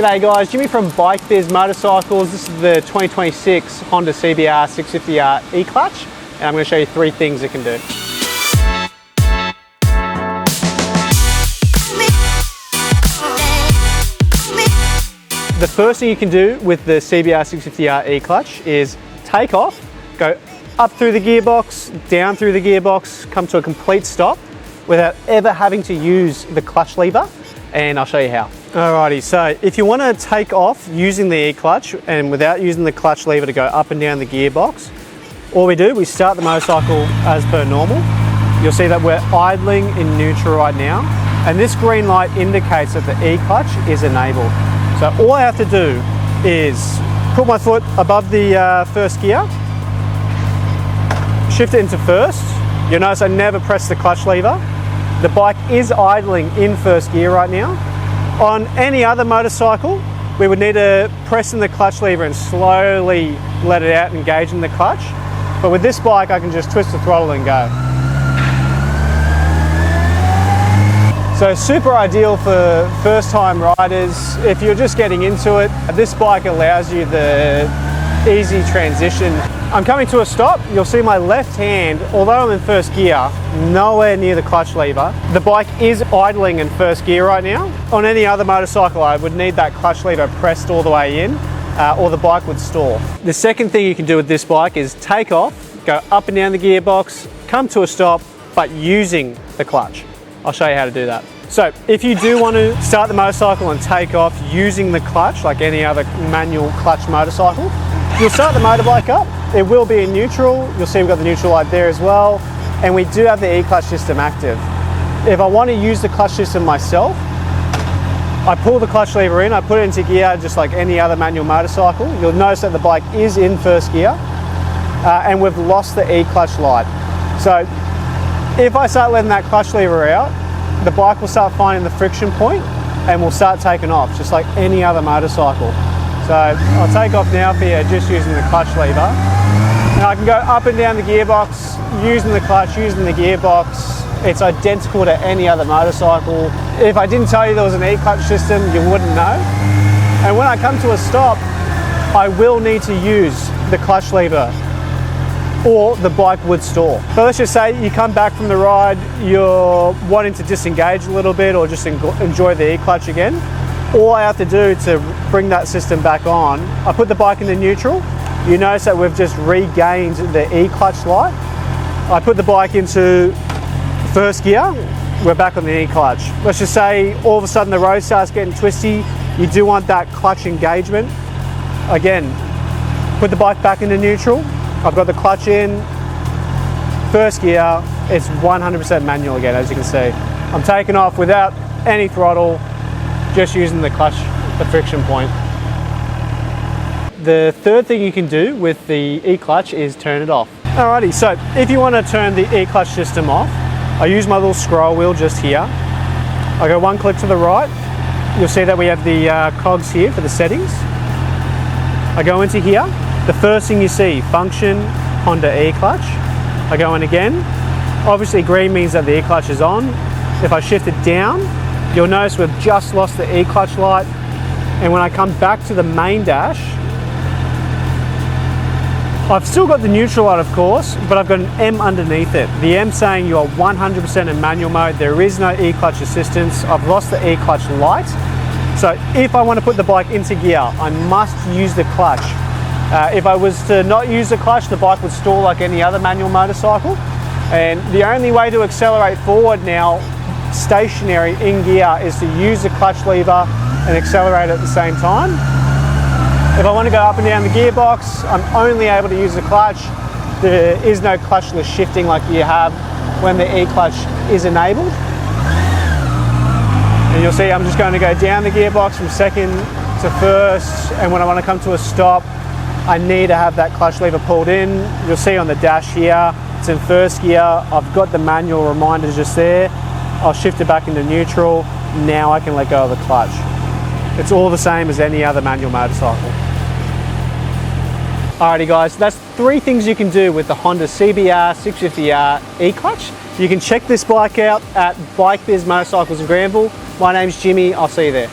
G'day guys, Jimmy from Bikebiz Motorcycles. This is the 2026 Honda CBR650R E-Clutch, and I'm going to show you 3 things it can do. The first thing you can do with the CBR650R E-Clutch is take off, go up through the gearbox, down through the gearbox, come to a complete stop without ever having to use the clutch lever, and I'll show you how. Alrighty, so if you want to take off using the E-Clutch and without using the clutch lever to go up and down the gearbox, all we do, we start the motorcycle as per normal. You'll see that we're idling in neutral right now, and this green light indicates that the E-Clutch is enabled. So all I have to do is put my foot above the first gear, shift it into first. You'll notice I never press the clutch lever. The bike is idling in first gear right now. On any other motorcycle, we would need to press in the clutch lever and slowly let it out and engage in the clutch. But with this bike, I can just twist the throttle and go. So super ideal for first-time riders. If you're just getting into it, this bike allows you the easy transition. I'm coming to a stop. You'll see my left hand, although I'm in first gear, nowhere near the clutch lever. The bike is idling in first gear right now. On any other motorcycle, I would need that clutch lever pressed all the way in, or the bike would stall. The second thing you can do with this bike is take off, go up and down the gearbox, come to a stop, but using the clutch. I'll show you how to do that. So if you do want to start the motorcycle and take off using the clutch, like any other manual clutch motorcycle, you'll start the motorbike up. It will be in neutral. You'll see we've got the neutral light there as well. And we do have the E-Clutch system active. If I want to use the clutch system myself, I pull the clutch lever in, I put it into gear just like any other manual motorcycle. You'll notice that the bike is in first gear and we've lost the E-Clutch light. So if I start letting that clutch lever out, the bike will start finding the friction point and will start taking off just like any other motorcycle. So I'll take off now for you just using the clutch lever. And I can go up and down the gearbox using the clutch, using the gearbox. It's identical to any other motorcycle. If I didn't tell you there was an E-Clutch system, you wouldn't know. And when I come to a stop, I will need to use the clutch lever or the bike would stall. So let's just say you come back from the ride, you're wanting to disengage a little bit or just enjoy the E-Clutch again. All I have to do to bring that system back on, I put the bike into neutral. You notice that we've just regained the E-Clutch light. I put the bike into first gear, we're back on the E-Clutch. Let's just say all of a sudden the road starts getting twisty. You do want that clutch engagement. Again, put the bike back into neutral. I've got the clutch in, first gear, it's 100% manual again, as you can see. I'm taking off without any throttle, just using the clutch, the friction point. The third thing you can do with the E-Clutch is turn it off. Alrighty, so if you want to turn the E-Clutch system off, I use my little scroll wheel just here. I go one click to the right. You'll see that we have the cogs here for the settings. I go into here. The first thing you see, function, Honda E-Clutch. I go in again. Obviously green means that the E-Clutch is on. If I shift it down, you'll notice we've just lost the E-Clutch light. And when I come back to the main dash, I've still got the neutral light, of course, but I've got an M underneath it. The M saying you are 100% in manual mode. There is no E-Clutch assistance. I've lost the E-Clutch light. So if I want to put the bike into gear, I must use the clutch. If I was to not use the clutch, the bike would stall like any other manual motorcycle. And the only way to accelerate forward now, stationary in gear, is to use the clutch lever and accelerate at the same time. If I want to go up and down the gearbox, I'm only able to use the clutch. There is no clutchless shifting like you have when the E-Clutch is enabled. And you'll see I'm just going to go down the gearbox from second to first, and when I want to come to a stop, I need to have that clutch lever pulled in. You'll see on the dash here, it's in first gear. I've got the manual reminders just there. I'll shift it back into neutral. Now I can let go of the clutch. It's all the same as any other manual motorcycle. Alrighty guys, that's 3 things you can do with the Honda CBR650R E-Clutch. You can check this bike out at Bikebiz Motorcycles in Granville. My name's Jimmy, I'll see you there.